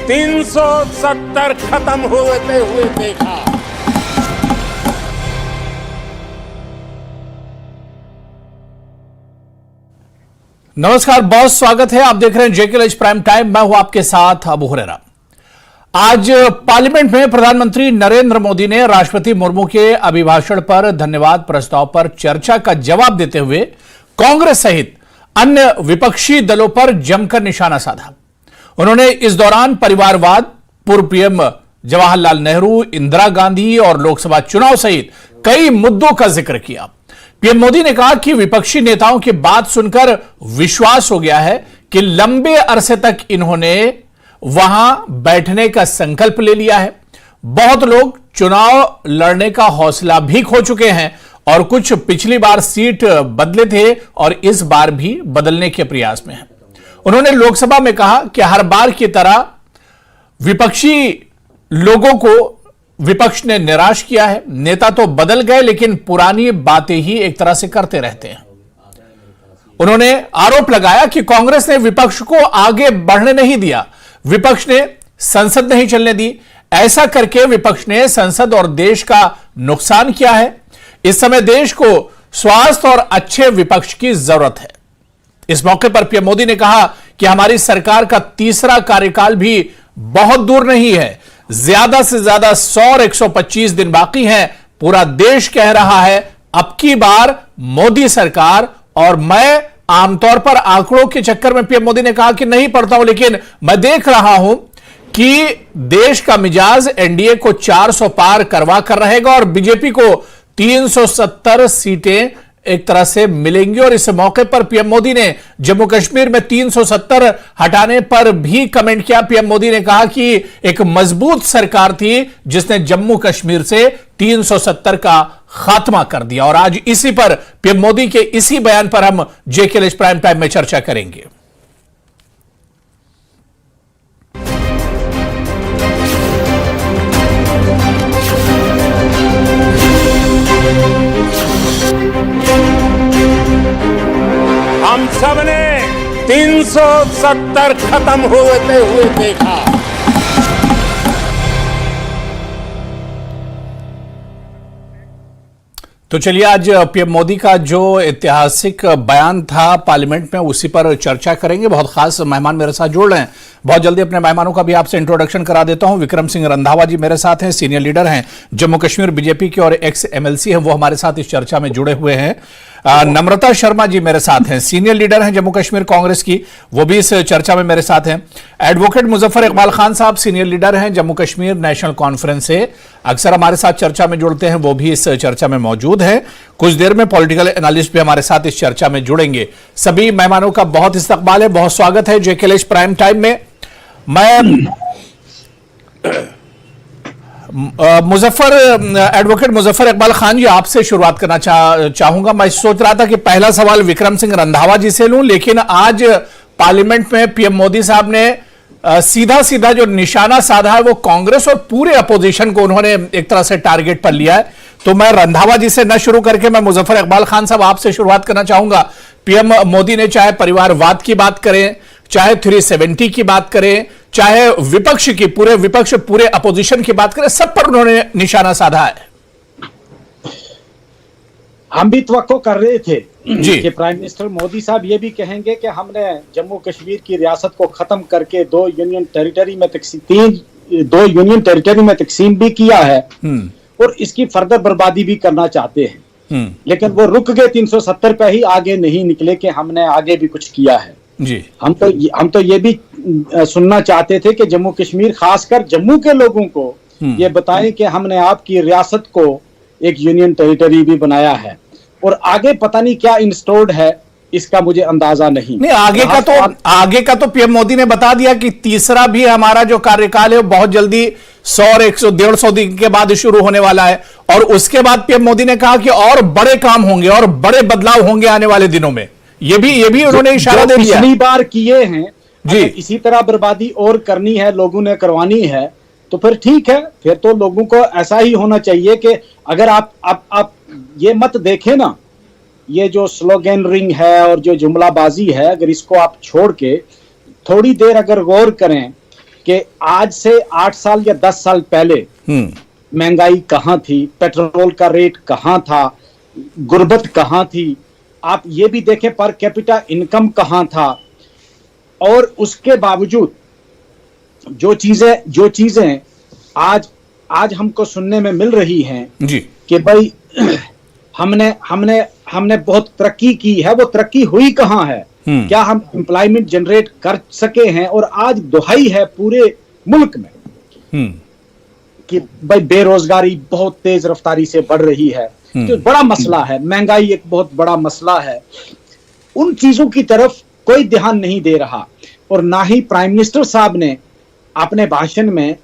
370 खत्म होते हुए देखा। नमस्कार, बहुत स्वागत है। आप देख रहे हैं जेकेएल प्राइम टाइम। मैं हूं आपके साथ अबू हुरैरा। आज पार्लियामेंट में प्रधानमंत्री नरेंद्र मोदी ने राष्ट्रपति मुर्मू के अभिभाषण पर धन्यवाद प्रस्ताव पर चर्चा का जवाब देते हुए कांग्रेस सहित अन्य विपक्षी दलों पर जमकर निशाना साधा। उन्होंने इस दौरान परिवारवाद, पूर्व पीएम जवाहरलाल नेहरू, इंदिरा गांधी और लोकसभा चुनाव सहित कई मुद्दों का जिक्र किया। पीएम मोदी ने कहा कि विपक्षी नेताओं की बात सुनकर विश्वास हो गया है कि लंबे अरसे तक इन्होंने वहां बैठने का संकल्प ले लिया है। बहुत लोग चुनाव लड़ने का हौसला भी खो चुके हैं और कुछ पिछली बार सीट बदले थे और इस बार भी बदलने के प्रयास में हैं। उन्होंने लोकसभा में कहा कि हर बार की तरह विपक्षी लोगों को विपक्ष ने निराश किया है। नेता तो बदल गए लेकिन पुरानी बातें ही एक तरह से करते रहते हैं। उन्होंने आरोप लगाया कि कांग्रेस ने विपक्ष को आगे बढ़ने नहीं दिया, विपक्ष ने संसद नहीं चलने दी। ऐसा करके विपक्ष ने संसद और देश का नुकसान किया है। इस समय देश को स्वास्थ्य और अच्छे विपक्ष की जरूरत है। इस मौके पर पीएम मोदी ने कहा कि हमारी सरकार का तीसरा कार्यकाल भी बहुत दूर नहीं है। ज्यादा से ज्यादा 100 और 125 दिन बाकी हैं। पूरा देश कह रहा है अब की बार मोदी सरकार। और मैं आमतौर पर आंकड़ों के चक्कर में पीएम मोदी ने कहा कि नहीं पढ़ता हूं, लेकिन मैं देख रहा हूं कि देश का मिजाज एनडीए को 400 पार करवा कर रहेगा और बीजेपी को 370 सीटें एक तरह से मिलेंगी। और इस मौके पर पीएम मोदी ने जम्मू कश्मीर में 370 हटाने पर भी कमेंट किया। पीएम मोदी ने कहा कि एक मजबूत सरकार थी जिसने जम्मू कश्मीर से 370 का खात्मा कर दिया। और आज इसी पर पीएम मोदी के इसी बयान पर हम जेकेएल प्राइम टाइम में चर्चा करेंगे। हम सबने 370 खत्म होते हुए देखा। तो चलिए, आज पीएम मोदी का जो ऐतिहासिक बयान था पार्लियामेंट में, उसी पर चर्चा करेंगे। बहुत खास मेहमान मेरे साथ जुड़ रहे हैं। बहुत जल्दी अपने मेहमानों का भी आपसे इंट्रोडक्शन करा देता हूं। विक्रम सिंह रंधावा जी मेरे साथ हैं, सीनियर लीडर हैं जम्मू कश्मीर बीजेपी के और एक्स एमएलसी हैं, वो हमारे साथ इस चर्चा में जुड़े हुए हैं। नम्रता शर्मा जी मेरे साथ हैं, सीनियर लीडर हैं जम्मू कश्मीर कांग्रेस की, वो भी इस चर्चा में मेरे साथ हैं। एडवोकेट मुजफ्फर इकबाल खान साहब सीनियर लीडर हैं जम्मू कश्मीर नेशनल कॉन्फ्रेंस से, अक्सर हमारे साथ चर्चा में जुड़ते हैं, वो भी इस चर्चा में मौजूद हैं। कुछ देर में पॉलिटिकल एनालिस्ट भी हमारे साथ इस चर्चा में जुड़ेंगे। सभी मेहमानों का बहुत इस्तकबाल है, बहुत स्वागत है जेकेएल प्राइम टाइम में। मैं एडवोकेट मुजफ्फर इकबाल खान जी आपसे शुरुआत करना चाहूंगा। मैं सोच रहा था कि पहला सवाल विक्रम सिंह रंधावा जी से लूं, लेकिन आज पार्लियामेंट में पीएम मोदी साहब ने सीधा सीधा जो निशाना साधा है वो कांग्रेस और पूरे अपोजिशन को उन्होंने एक तरह से टारगेट पर लिया है। तो मैं रंधावा जी से न शुरू करके मैं मुजफ्फर इकबाल खान साहब आपसे शुरुआत करना चाहूंगा। पीएम मोदी ने चाहे परिवारवाद की बात करें, चाहे 370 की बात करें, चाहे विपक्ष की पूरे अपोजिशन की बात करें, सब पर उन्होंने निशाना साधा है। हम भी तवक्को कर रहे थे जी कि प्राइम मिनिस्टर मोदी साहब ये भी कहेंगे कि हमने जम्मू कश्मीर की रियासत को खत्म करके दो यूनियन टेरिटरी में तकसीम भी किया है और इसकी फर्दर बर्बादी भी करना चाहते हैं। लेकिन वो रुक गए 370 पे ही, आगे नहीं निकले कि हमने आगे भी कुछ किया है जी। हम तो ये भी सुनना चाहते थे कि जम्मू कश्मीर, खासकर जम्मू के लोगों को ये बताएं कि हमने आपकी रियासत को एक यूनियन टेरिटरी भी बनाया है और आगे पता नहीं क्या इंस्टॉल्ड है, इसका मुझे अंदाजा नहीं। आगे का तो पीएम मोदी ने बता दिया कि तीसरा भी हमारा जो कार्यकाल है वो बहुत जल्दी 100 और 100-150 दिन के बाद शुरू होने वाला है। और उसके बाद पीएम मोदी ने कहा कि और बड़े काम होंगे और बड़े बदलाव होंगे आने वाले दिनों में। ये भी उन्होंने इशारा दे दिया। पिछली बार किए हैं जी, इसी तरह बर्बादी और करनी है, लोगों ने करवानी है, तो फिर ठीक है। फिर तो लोगों को ऐसा ही होना चाहिए कि अगर आप ये मत देखें ना, ये जो स्लोगन रिंग है और जो जुमलाबाजी है, अगर इसको आप छोड़ के थोड़ी देर अगर गौर करें कि आज से 8 साल या 10 साल पहले महंगाई कहां थी, पेट्रोल का रेट कहां था, गुर्बत कहां थी, आप ये भी देखें पर कैपिटा इनकम कहां था। और उसके बावजूद जो चीजें आज हमको सुनने में मिल रही हैं जी कि भाई हमने बहुत तरक्की की है, वो तरक्की हुई कहां है, क्या हम एम्प्लॉयमेंट जनरेट कर सके हैं। और आज दुहाई है पूरे मुल्क में कि भाई बेरोजगारी बहुत तेज रफ्तारी से बढ़ रही है, तो बड़ा मसला है, महंगाई एक बहुत बड़ा मसला है। उन चीजों की तरफ कोई ध्यान नहीं दे रहा और ना ही प्राइम मिनिस्टर साहब ने अपने भाषण में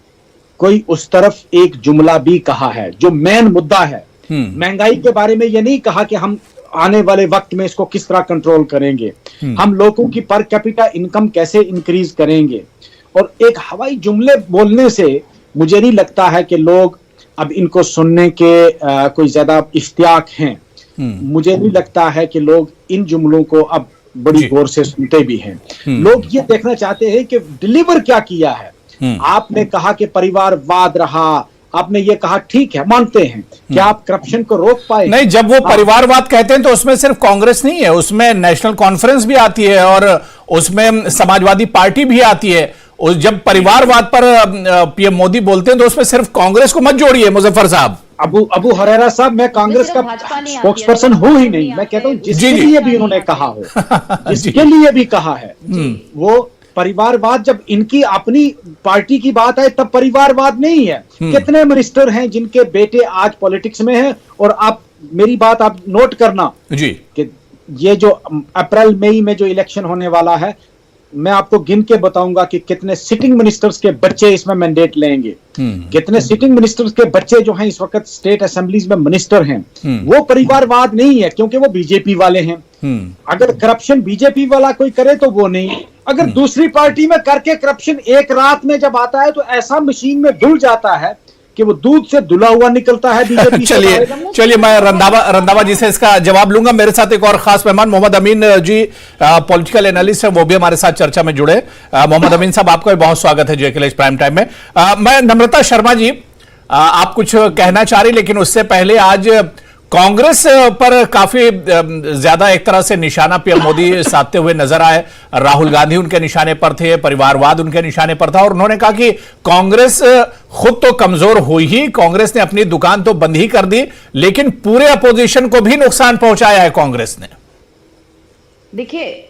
कोई उस तरफ एक जुमला भी कहा है जो मेन मुद्दा है। महंगाई के बारे में यह नहीं कहा कि हम आने वाले वक्त में इसको किस तरह कंट्रोल करेंगे, हम लोगों की पर कैपिटा इनकम कैसे इंक्रीज करेंगे। और एक हवाई जुमले बोलने से मुझे नहीं लगता है कि लोग अब इनको सुनने के कोई ज्यादा इश्तियाक हैं। मुझे नहीं लगता है कि लोग इन जुमलों को अब बड़ी गौर से सुनते भी हैं। लोग ये देखना चाहते हैं कि डिलीवर क्या किया है। आपने कहा कि परिवारवाद रहा, आपने ये कहा ठीक है मानते हैं, क्या आप करप्शन को रोक पाए? नहीं, जब वो परिवारवाद कहते हैं तो उसमें सिर्फ कांग्रेस नहीं है, उसमें नेशनल कॉन्फ्रेंस भी आती है और उसमें समाजवादी पार्टी भी आती है। जब परिवारवाद पर पीएम मोदी बोलते हैं तो उसमें सिर्फ कांग्रेस को मत जोड़िए मुजफ्फर साहब। अबू हरेरा साहब, मैं कांग्रेस का स्पोक्स पर्सन हूं ही नहीं, मैं कहता हूं जिसके लिए भी उन्होंने कहा हो, जिसके लिए भी कहा है, वो परिवारवाद जब इनकी अपनी पार्टी की बात है तब परिवारवाद नहीं है। कितने मिनिस्टर हैं जिनके बेटे आज पॉलिटिक्स में हैं। और आप मेरी बात आप नोट करना जी कि ये जो अप्रैल मई में जो इलेक्शन होने वाला है, मैं आपको गिन के बताऊंगा कि कितने सिटिंग मिनिस्टर्स के बच्चे इसमें मैंडेट लेंगे, कितने सिटिंग मिनिस्टर्स के बच्चे जो हैं इस वक्त स्टेट असेंबलीज में मिनिस्टर हैं। वो परिवारवाद नहीं है क्योंकि वो बीजेपी वाले हैं। अगर करप्शन बीजेपी वाला कोई करे तो वो नहीं, अगर दूसरी पार्टी में करके करप्शन एक रात में जब आता है तो ऐसा मशीन में धुल जाता है कि वो दूध से धुला हुआ निकलता है बीजेपी। चलिए मैं रंधावा जी से इसका जवाब लूंगा। मेरे साथ एक और खास मेहमान मोहम्मद अमीन जी, पॉलिटिकल एनालिस्ट है, वो भी हमारे साथ चर्चा में जुड़े। मोहम्मद अमीन साहब, आपका बहुत स्वागत है जेकेएल प्राइम टाइम में। मैं नम्रता शर्मा जी, आप कुछ कहना चाह रही, लेकिन उससे पहले आज कांग्रेस पर काफी ज्यादा एक तरह से निशाना पीएम मोदी साधते हुए नजर आए। राहुल गांधी उनके निशाने पर थे, परिवारवाद उनके निशाने पर था और उन्होंने कहा कि कांग्रेस खुद तो कमजोर हुई ही, कांग्रेस ने अपनी दुकान तो बंद ही कर दी, लेकिन पूरे अपोजिशन को भी नुकसान पहुंचाया है कांग्रेस ने। देखिए,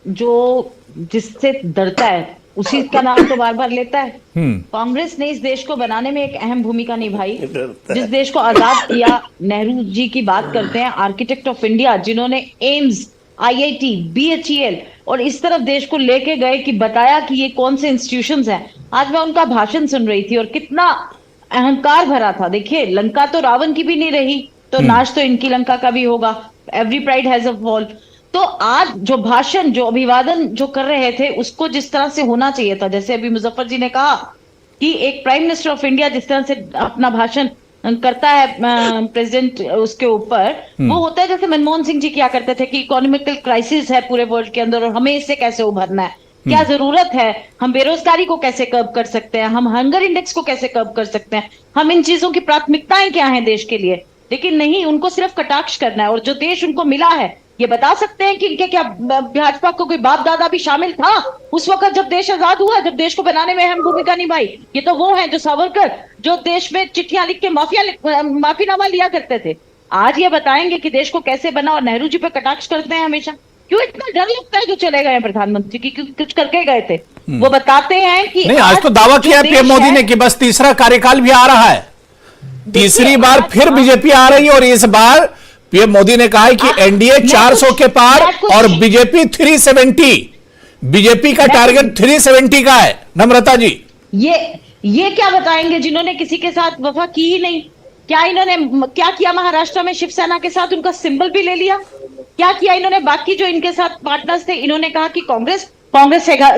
जो जिससे डरता है उसी का नाम तो बार बार लेता है। कांग्रेस ने इस देश को बनाने में एक अहम भूमिका निभाई। जिस देश को आजाद किया, नेहरू जी की बात करते हैं, आर्किटेक्ट ऑफ इंडिया, जिन्होंने एम्स, आईआईटी, बीएचईएल और इस तरफ देश को लेके गए कि बताया कि ये कौन से इंस्टीट्यूशंस हैं। आज मैं उनका भाषण सुन रही थी और कितना अहंकार भरा था। देखिए, लंका तो रावण की भी नहीं रही, तो नाश तो इनकी लंका का भी होगा। Every pride has a fall. तो आज जो भाषण, जो अभिवादन जो कर रहे थे, उसको जिस तरह से होना चाहिए था, जैसे अभी मुजफ्फर जी ने कहा कि एक प्राइम मिनिस्टर ऑफ इंडिया जिस तरह से अपना भाषण करता है प्रेसिडेंट उसके ऊपर, वो होता है जैसे मनमोहन सिंह जी क्या करते थे कि इकोनॉमिकल क्राइसिस है पूरे वर्ल्ड के अंदर और हमें इससे कैसे उभरना है, क्या जरूरत है, हम बेरोजगारी को कैसे कर्ब कर सकते हैं, हम हंगर इंडेक्स को कैसे कर्ब कर सकते हैं, हम इन चीजों की प्राथमिकताएं क्या हैं देश के लिए। लेकिन नहीं, उनको सिर्फ कटाक्ष करना है। और जो देश उनको मिला है, ये बता सकते हैं कि इनके क्या भाजपा को कोई बाप दादा भी शामिल था उस वक्त जब देश आजाद हुआ, जब देश को बनाने में अहम भूमिका निभाई? ये तो वो हैं जो सावरकर, जो देश में चिट्ठियां लिख के माफीनामा लिया करते थे। आज ये बताएंगे कि देश को कैसे बना और नेहरू जी पे कटाक्ष करते हैं हमेशा। क्यों इतना डर लगता है जो चले गए प्रधानमंत्री की, कुछ करके गए थे? वो बताते हैं कि नहीं, आज तो दावा किया पीएम मोदी ने कि बस तीसरा कार्यकाल भी आ रहा है, तीसरी बार फिर बीजेपी आ रही है और इस बार पीएम मोदी ने कहा है कि एनडीए 400 के पार और बीजेपी 370। बीजेपी का टारगेट 370 का है। नम्रता जी, ये क्या बताएंगे जिन्होंने किसी के साथ वफा की ही नहीं? क्या इन्होंने क्या किया महाराष्ट्र में शिवसेना के साथ? उनका सिंबल भी ले लिया। क्या किया इन्होंने? बाकी जो इनके साथ पार्टनर्स थे, इन्होंने कहा कि कांग्रेस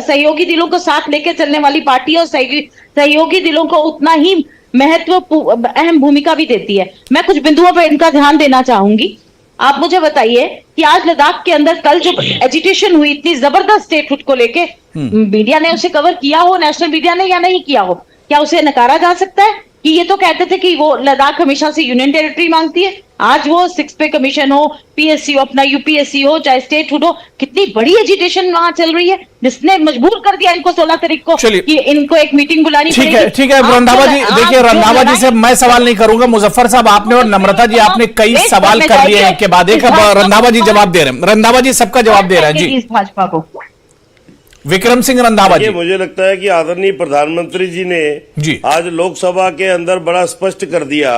सहयोगी दिलों को साथ लेके चलने वाली पार्टी है और सहयोगी दिलों को उतना ही महत्व अहम भूमिका भी देती है। मैं कुछ बिंदुओं पर इनका ध्यान देना चाहूंगी। आप मुझे बताइए कि आज लद्दाख के अंदर कल जो एजिटेशन हुई इतनी जबरदस्त स्टेटहुड को लेके, मीडिया ने उसे कवर किया हो, नेशनल मीडिया ने, या नहीं किया हो, क्या उसे नकारा जा सकता है? कि ये तो कहते थे कि वो लद्दाख हमेशा से यूनियन टेरिटरी मांगती है। आज वो 6 पे कमीशन हो, पीएससी हो, अपना यूपीएससी हो, चाहे स्टेटहुड हो, कितनी बड़ी एजिटेशन वहां चल रही है, जिसने मजबूर कर दिया इनको 16 तारीख को कि इनको एक मीटिंग बुलानी पड़ेगी। ठीक है रंधावा जी, देखिए रंधावा जी से मैं सवाल नहीं करूंगा, मुजफ्फर साहब आपने और नम्रता जी आपने कई सवाल कर लिए हैं, के बाद एक रंधावा जी जवाब दे रहे हैं, रंधावा जी सबका जवाब दे रहे हैं जी। भाजपा को विक्रम सिंह रंधावा जी, मुझे लगता है कि आदरणीय प्रधानमंत्री जी ने आज लोकसभा के अंदर बड़ा स्पष्ट कर दिया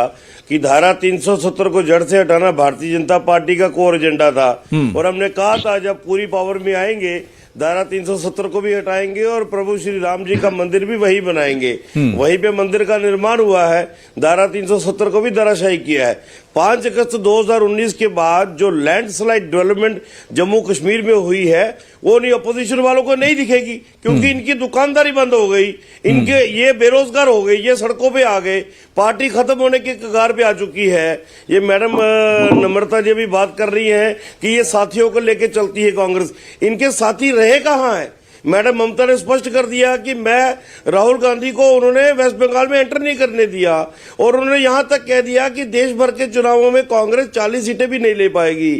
कि धारा 370 को जड़ से हटाना भारतीय जनता पार्टी का कोर एजेंडा था। और हमने कहा था जब पूरी पावर में आएंगे धारा 370 को भी हटाएंगे और प्रभु श्री राम जी का मंदिर भी वही बनाएंगे। वहीं पे मंदिर का निर्माण हुआ है, धारा 370 को भी धराशायी किया है। 5 अगस्त 2019 के बाद जो लैंडस्लाइड डेवलपमेंट जम्मू कश्मीर में हुई है वो नहीं अपोजिशन वालों को नहीं दिखेगी, क्योंकि इनकी दुकानदारी बंद हो गई, इनके ये बेरोजगार हो गए, ये सड़कों पे आ गए, पार्टी खत्म होने के कगार पे आ चुकी है। ये मैडम नम्रता जी भी बात कर रही हैं कि ये साथियों को लेके चलती है कांग्रेस, इनके साथी रहे कहाँ हैं? मैडम ममता ने स्पष्ट कर दिया कि मैं राहुल गांधी को उन्होंने वेस्ट बंगाल में एंटर नहीं करने दिया, और उन्होंने यहां तक कह दिया कि देश भर के चुनावों में कांग्रेस 40 सीटें भी नहीं ले पाएगी।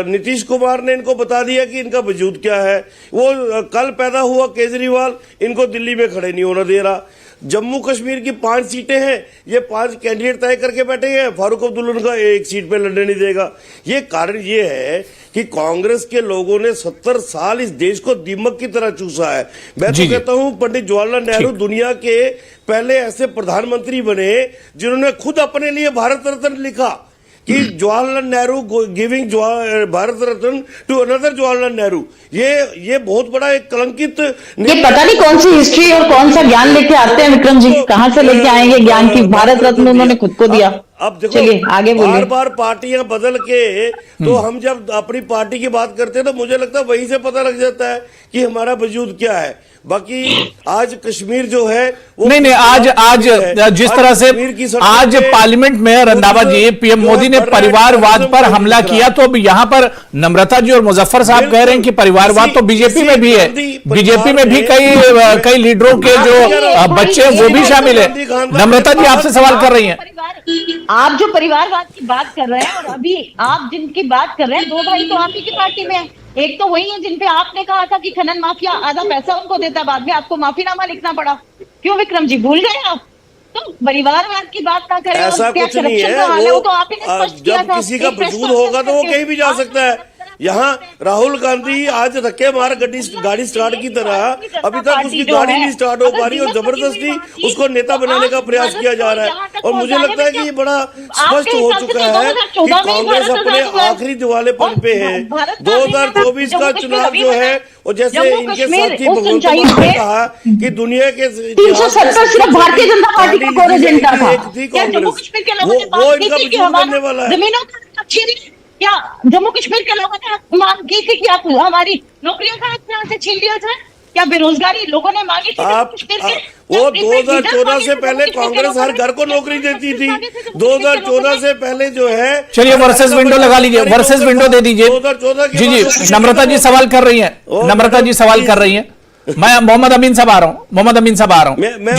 नीतीश कुमार ने इनको बता दिया कि इनका वजूद क्या है। वो कल पैदा हुआ केजरीवाल इनको दिल्ली में खड़े नहीं होने दे रहा। जम्मू कश्मीर की 5 सीटें हैं, ये 5 कैंडिडेट तय करके बैठे हैं, फारूक अब्दुल्ला का 1 सीट पे लड़ने नहीं देगा। ये कारण ये है कि कांग्रेस के लोगों ने 70 साल इस देश को दीमक की तरह चूसा है। मैं तो कहता हूं पंडित जवाहरलाल नेहरू दुनिया के पहले ऐसे प्रधानमंत्री बने जिन्होंने खुद अपने लिए भारत रत्न लिखा कि Jawaharlal Nehru giving Bharat Ratna to another Jawaharlal Nehru. ये बहुत बड़ा एक कलंकित, ये पता नहीं कौन सी हिस्ट्री और कौन सा ज्ञान लेके आते हैं विक्रम जी, कहां से लेके आएंगे ज्ञान की भारत रत्न उन्होंने खुद को दिया। अब देखो आगे बार बार पार्टियां बदल के, तो हम जब अपनी पार्टी की बात करते हैं तो मुझे लगता है वहीं से पता लग जाता है कि हमारा वजूद क्या है। बाकी आज कश्मीर जो है वो नहीं आज जिस तरह से आज पार्लियामेंट में रंधावा जी पीएम मोदी ने परिवारवाद पर हमला किया, तो अब यहां पर नम्रता जी और मुजफ्फर साहब कह रहे हैं कि परिवारवाद तो बीजेपी में भी है, बीजेपी में भी कई लीडरों के जो बच्चे हैं वो भी शामिल है। नम्रता जी आपसे सवाल कर रही हैं। आप जो परिवारवाद की बात कर रहे हैं और अभी आप जिनकी बात कर रहे हैं, 2 भाई तो आप ही की पार्टी में है। एक तो वही है जिनपे आपने कहा था कि खनन माफिया आधा पैसा उनको देता, बाद में आपको माफीनामा लिखना पड़ा। क्यों विक्रम जी भूल गए आप? तो परिवारवाद की बात ना करें। ऐसा कुछ नहीं है, वो तो आप ही जब किसी का वजूद होगा तो वो कहीं भी जा सकता है। यहाँ राहुल गांधी आज धक्के मार गाड़ी स्टार्ट की तरह अभी तक उसकी गाड़ी नहीं स्टार्ट हो पा रही और जबरदस्ती उसको नेता बनाने का प्रयास किया जा रहा है। और मुझे लगता है कि ये बड़ा स्पष्ट हो चुका है कि कांग्रेस अपने आखिरी दिवालेपन पे है। 2024 का चुनाव जो है, और जैसे इनके साथी भगवंत मान ने कहा कि दुनिया के 370 सिर्फ भारतीय जनता पार्टी का कोर एजेंडा था। वो इनका वजूद बनने वाला है। क्या जम्मू कश्मीर के लोगों ने मांग की थी कि आप हमारी नौकरियों का यहाँ से छीन लिया जाए? क्या बेरोजगारी लोगों ने मांगी थी? वो 2014 से पहले कांग्रेस हर घर को नौकरी देती थी। 2014 से पहले जो है, चलिए वर्सेस विंडो लगा लीजिए, वर्सेस विंडो दे दीजिए। 2014 जी नम्रता जी सवाल कर रही है, नम्रता जी सवाल कर रही है। मैं मोहम्मद अमीन साहब आ रहा हूँ, मोहम्मद अमीन साहब आ रहा हूँ। मैं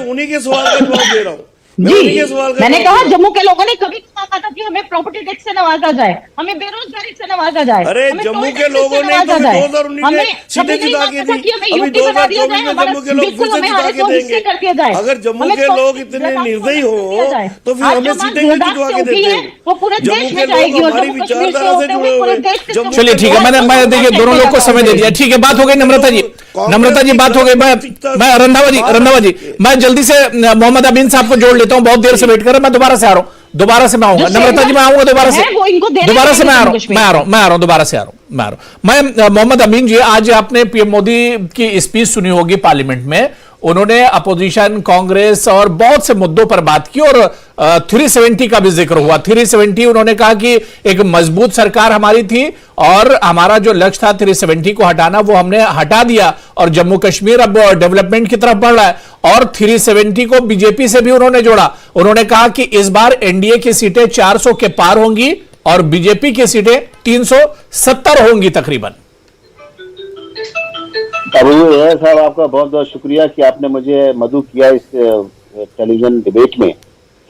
उन्हीं के सवाल का जवाब दे रहा हूँ। जी मैंने कहा जम्मू के लोगों ने कभी कहा था कि हमें प्रॉपर्टी टैक्स से नवाजा जाए, हमें बेरोजगारी से नवाजा जाए। अरे जम्मू के लोगों ने 2019 में सीटें जिता के दी, अभी 2024 में जम्मू के लोग फिर से जिता के देंगे। अगर जम्मू के लोग इतने निर्दयी हो तो फिर हमें सीटें क्यों जितवा के देते हैं? वो पूरे देश में जाएगी और हमारी विचारधारा से जुड़े हुए। चलिए ठीक है, मैं देखिए दोनों लोग को समय दे दिया। ठीक है, बात हो गई नम्रता जी, नम्रता जी बात हो गई। मैं रंधावा जी मैं जल्दी से मोहम्मद अमीन साहब को जोड़ लेता हूं, बहुत देर से वेट कर रहे हैं। मैं दोबारा से आ रहा हूं, दोबारा से मैं आऊंगा। नम्रता जी मैं आऊंगा दोबारा से मैं आ रहा हूं, दोबारा से आ रहा हूं। मैं मोहम्मद अमीन जी, आज आपने पीएम मोदी की स्पीच सुनी होगी पार्लियामेंट में। उन्होंने अपोजिशन, कांग्रेस और बहुत से मुद्दों पर बात की और 370 का भी जिक्र हुआ। 370 उन्होंने कहा कि एक मजबूत सरकार हमारी थी और हमारा जो लक्ष्य था 370 को हटाना वो हमने हटा दिया और जम्मू कश्मीर अब डेवलपमेंट की तरफ बढ़ रहा है। और 370 को बीजेपी से भी उन्होंने जोड़ा। उन्होंने कहा कि इस बार एनडीए की सीटें 400 के पार होंगी, और बीजेपी की सीटें 370 होंगी तकरीबन। अबू साहब, आपका बहुत बहुत शुक्रिया कि आपने मुझे मदऊ किया इस टेलीविजन डिबेट में।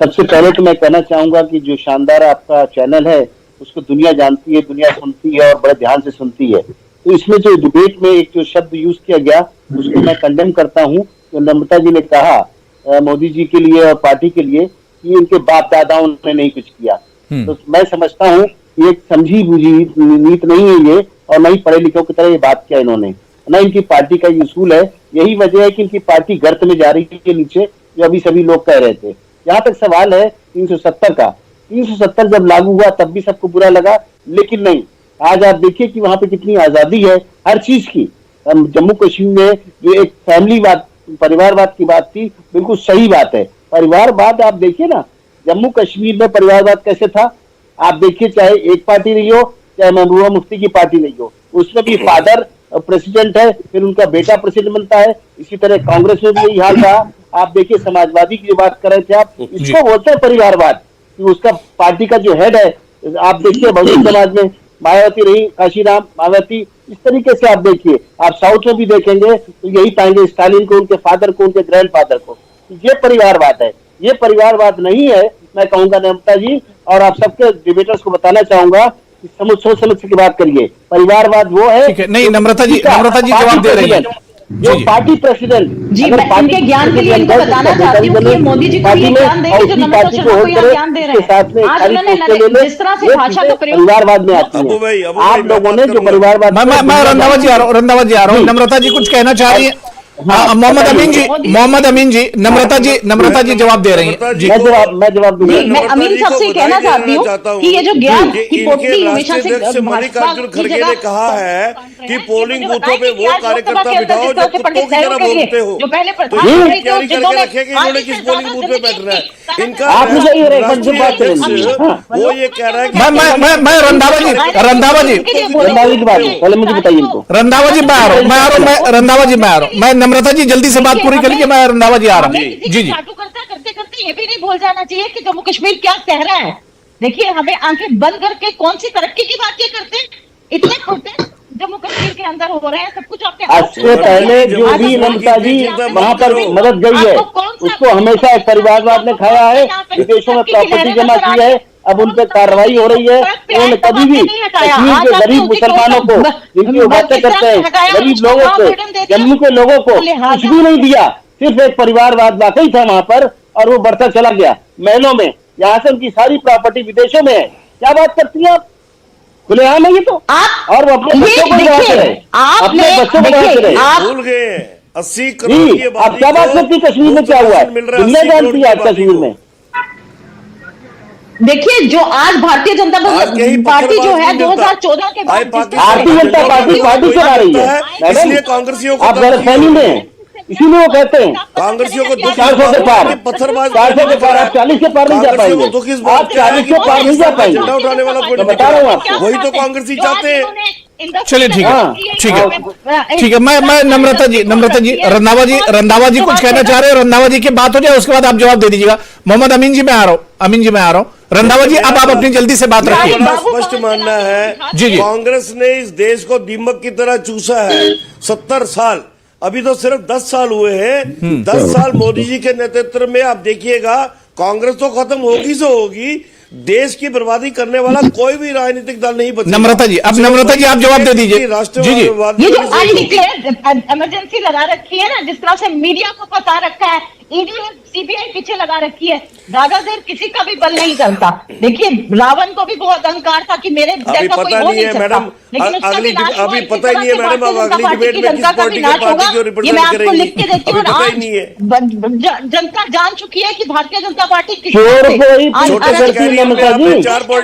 सबसे पहले तो मैं कहना चाहूंगा कि जो शानदार आपका चैनल है उसको दुनिया जानती है, दुनिया सुनती है और बड़े ध्यान से सुनती है। तो इसमें जो डिबेट में एक जो शब्द यूज किया गया उसको मैं कंडेम करता हूँ। तो नम्रता जी ने कहा मोदी जी के लिए और पार्टी के लिए कि इनके बाप दादाओं ने नहीं कुछ किया। तो मैं समझता हूँ कि एक समझी बुझी नीत नहीं है ये, और न ही पढ़े लिखों की तरह ये बात किया इन्होंने, न इनकी पार्टी का ये उसूल है। यही वजह है कि इनकी पार्टी गर्त में जा रही है नीचे, जो अभी सभी लोग कह रहे थे। यहाँ तक सवाल है 370 का, 370 जब लागू हुआ तब भी सबको बुरा लगा, लेकिन नहीं, आज आप देखिए कि वहां पे कितनी आजादी है हर चीज की। जम्मू कश्मीर में जो एक फैमिलीवाद, परिवारवाद की बात थी, बिल्कुल सही बात है। परिवारवाद आप देखिए ना, जम्मू कश्मीर में परिवारवाद कैसे था आप देखिए, चाहे एक पार्टी रही हो चाहे महबूबा मुफ्ती की पार्टी रही हो, उसमें भी फादर प्रेसिडेंट है, फिर उनका बेटा प्रेसिडेंट बनता है। इसी तरह कांग्रेस में भी यही हाल रहा। आप देखिए समाजवादी की जो बात कर रहे थे आप, इसको बोलते हैं परिवारवाद, कि उसका पार्टी का जो हेड है, आप देखिए बहुजन समाज में मायावती रही, काशीराम मायावती, इस तरीके से आप देखिए। आप साउथ में भी देखेंगे तो यही पाएंगे, स्टालिन को, उनके फादर को, उनके ग्रैंडफादर को। ये परिवारवाद है, ये परिवारवाद नहीं है। मैं कहूंगा नम्रता जी और आप सबके डिबेटर्स को बताना चाहूंगा, सोच समझ के बात करिए। परिवारवाद वो है, नहीं नम्रता जी जवाब दे रही है। जो पार्टी प्रेसिडेंट जी, मैं इनके ज्ञान के लिए इनको बताना चाहती हूँ कि ये मोदी जी को ये ज्ञान दे जो नम्रता शर्मा को यहाँ ज्ञान दे रहे हैं। आज उन्होंने जिस तरह से भाषा का प्रयोग, परिवारवाद में आती है। आप लोगों ने जो परिवारवाद, मैं रंधावा जी आ रहा हूँ। नम्रता जी कुछ कहना चाह रही है। मोहम्मद अमीन जी, नम्रता जी जवाब दे रही है जी। मैं जवाब दूंगा। मैं अमीन साहब से कहना चाहती हूँ कि ये जो ज्ञान की पोटली हमेशा से मल्लिकार्जुन खड़गे ने कहा है कि पोलिंग बूथों पे वो कार्यकर्ता बिठाओ जो कुत्तों की तरह बोलते हो। जो पहले तो ये तैयारी करके रखे कि इन्होंने किस पोलिंग बूथ पे बैठना है। इनका वो ये कह रहा है कि मैं रंधावा जी पहले मुझे बताइए इनको। रंधावा जी मैं आ रहा हूँ। मैं नम्रता जी जल्दी से बात पूरी कर लीजिए, मैं रंधावा जी आ रहा हूँ। जी करते करते ये भी नहीं भूल जाना चाहिए कि जम्मू कश्मीर क्या कह रहा है। देखिए, हमें आंखें बंद करके कौन सी तरक्की की बातें करते हैं। इतने प्रोटेस्ट जम्मू कश्मीर के अंदर हो रहे हैं, सब कुछ आपके इससे पहले जो भी नम्रता जी वहाँ पर मदद गई है उसको हमेशा परिवारवाद ने खाया है, विदेशों में प्रॉपर्टी जमा की है, अब उन पर कार्रवाई हो रही है। उन्होंने कभी भी कश्मीर के गरीब मुसलमानों को, जिनकी वो बातें करते हैं, गरीब लोगों को, जम्मू के लोगों को कुछ भी नहीं दिया। सिर्फ एक परिवारवाद वाकई था वहां पर, और वो बढ़ता चला गया महलों में। यहाँ से उनकी सारी प्रॉपर्टी विदेशों में है। क्या बात करती है आप? खुलेआम है ये तो। और वो अपने बच्चों को बढ़ाते रहे, अपने बच्चों को बढ़ाते रहे। भूल गए 80 करोड़ की आप क्या बात करती, कश्मीर में क्या हुआ है दुनिया जानती है। आज कश्मीर में देखिए, जो आज भारतीय जनता पार्टी जो है 2014 के बाद भारतीय जनता पार्टी चला रही है, इसलिए कांग्रेसियों को आप गलतफहमी में हैं, इसीलिए वो कहते हैं कांग्रेसियों को 400 के पार, पत्थरबाज 400 के पार, आप 40 के पार नहीं जा पाएंगे। आप 40 के पार नहीं जा पाएंगे, झंडा उठाने वाला कोई मैं बता रहा हूँ आपको। वही तो कांग्रेसी चाहते हैं। चलिए ठीक है। मैं नम्रता जी रंधावा जी कुछ कहना चाह रहे हैं। रंधावा जी की बात हो जाए उसके बाद आप जवाब दे दीजिएगा। मोहम्मद अमीन जी मैं आ रहा हूँ। रंधावा जी अब आप अपनी जल्दी से बात रखिए। बड़ा स्पष्ट मानना है जी। कांग्रेस ने इस देश को दीमक की तरह चूसा है 70 साल। अभी तो सिर्फ 10 साल हुए हैं। 10 साल मोदी जी के नेतृत्व में आप देखिएगा कांग्रेस तो खत्म होगी सो होगी, देश की बर्बादी करने वाला कोई भी राजनीतिक दल नहीं बचा। नम्रता जी आप जवाब दे दीजिए। जी ये जो अनडिक्लेयर्ड इमरजेंसी लगा रखी है ना, जिस तरह से मीडिया को फंसा रखा है, ईडी और सीबीआई पीछे लगा रखी है, ज्यादा देर किसी का भी बल नहीं चलता। देखिए, रावण को भी बहुत अहंकार था कि मेरे जैसा कोई हो नहीं सकता, लेकिन उसका भी नाश हुआ। अभी पता ही नहीं है मैडम, अब अगली डिबेट में किस पार्टी को रिप्रेजेंट मैं आपको लिख के देती हूँ। जनता जान चुकी है कि भारतीय जनता पार्टी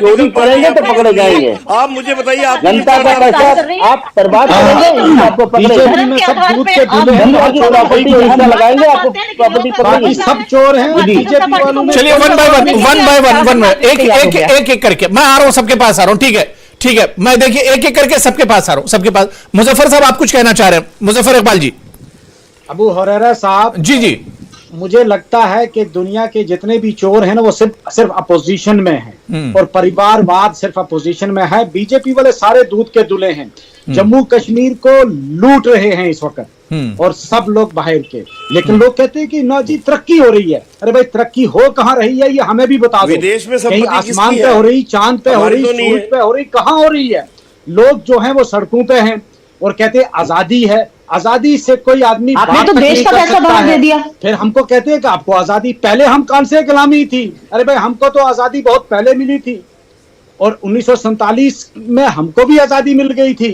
चोरी करेंगे तो पकड़े जाएंगे। आप मुझे बताइए, आप जनता का पैसा आप बर्बाद करेंगे, आपको पकड़ेंगे। में सब दूध के दूल्हे लगाएंगे, आपको प्रॉपर्टी बाकी सब चोर हैं बीजेपी वालों में। चलिए वन बाय वन एक करके मैं आ रहा हूं, सबके पास आ रहा हूं। ठीक है मैं देखिए एक करके सबके पास आ रहा हूं, सबके पास। मुजफ्फर साहब आप कुछ कहना चाह रहे हैं? मुजफ्फर इकबाल जी। अबू हुरैरा साहब जी मुझे लगता है कि दुनिया के जितने भी चोर हैं ना वो सिर्फ अपोजिशन में हैं और परिवारवाद सिर्फ अपोजिशन में है। बीजेपी वाले सारे दूध के दूल्हे हैं, जम्मू कश्मीर को लूट रहे हैं इस वक्त और सब लोग बाहर के। लेकिन लोग कहते हैं कि ना जी तरक्की हो रही है। अरे भाई तरक्की हो कहाँ रही है ये हमें भी बता दो। विदेश में कहीं आसमान पे हो रही, चांद पे हो रही, सूरज पे हो रही, कहाँ हो रही है? लोग जो हैं वो सड़कों पे हैं और कहते हैं आजादी है। आजादी से कोई आदमी आपने तो देश का पैसा बाहर दे दिया। फिर हमको कहते हैं कि आपको आजादी, पहले हम कौन से गुलामी थी? अरे भाई हमको तो आजादी बहुत पहले मिली थी और 1947 में हमको भी आजादी मिल गई थी।